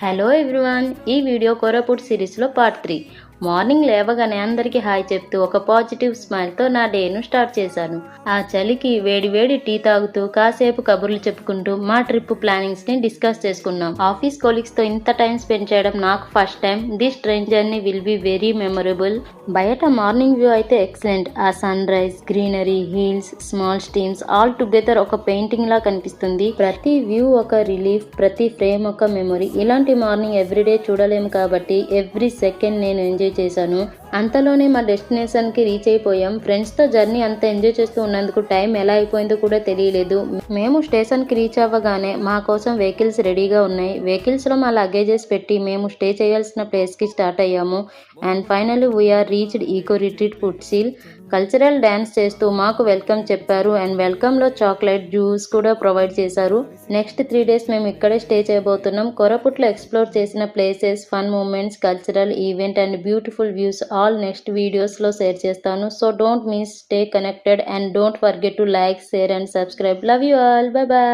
Hello everyone, ఈ video Koraput సిరీస్లో part 3. Morning లేవగానే అందరికీ హాయ్ చెప్తూ ఒక పాజిటివ్ స్మైల్తో నా డేను స్టార్ట్ చేశాను. ఆ చలికి వేడి వేడి టీ తాగుతూ కాసేపు కబుర్లు చెప్పుకుంటూ మా ట్రిప్ ప్లానింగ్స్ని డిస్కస్ చేసుకున్నాం. ఆఫీస్ కొలీగ్స్తో ఇంత టైం స్పెండ్ చేయడం నాకు first time. This train journey will be very memorable. బయట మార్నింగ్ వ్యూ అయితే ఎక్సలెంట్. ఆ sunrise, greenery, hills, small streams all together ఒక పెయింటింగ్ లా కనిపిస్తుంది. ప్రతి వ్యూ ఒక రిలీఫ్, ప్రతి ఫ్రేమ్ ఒక మెమొరీ. ఇలాంటి మార్నింగ్ ఎవ్రీడే చూడలేము కాబట్టి ఎవ్రీ సెకండ్ నేను ఎంజాయ్ చేశాను. అంతలోనే మా డెస్టినేషన్ కి రీచ్ అయిపోయాం. ఫ్రెండ్స్ తో జర్నీ అంత ఎంజాయ్ చేస్తూ ఉన్నందుకు టైం ఎలా అయిపోయిందో కూడా తెలియలేదు. మేము స్టేషన్ కి రీచ్ అవ్వగానే మా కోసం వెహికల్స్ రెడీగా ఉన్నాయి. వెహికల్స్ లో మా లగేజెస్ పెట్టి మేము స్టే చేయాల్సిన ప్లేస్ కి స్టార్ట్ అయ్యాము. And finally we reached eco retreat ఫుట్సిల్. కల్చరల్ డ్యాన్స్ చేస్తూ మాకు వెల్కమ్ చెప్పారు. అండ్ వెల్కమ్ లో చాక్లెట్, జ్యూస్ కూడా ప్రొవైడ్ చేశారు. నెక్స్ట్ 3 days మేము ఇక్కడే స్టే చేయబోతున్నాం. కోరాపుట్లో ఎక్స్ప్లోర్ చేసిన places, fun moments, cultural event and beautiful views all next వీడియోస్లో షేర్ చేస్తాను. So don't miss, stay connected and don't forget to like, share and subscribe. Love you all. Bye bye.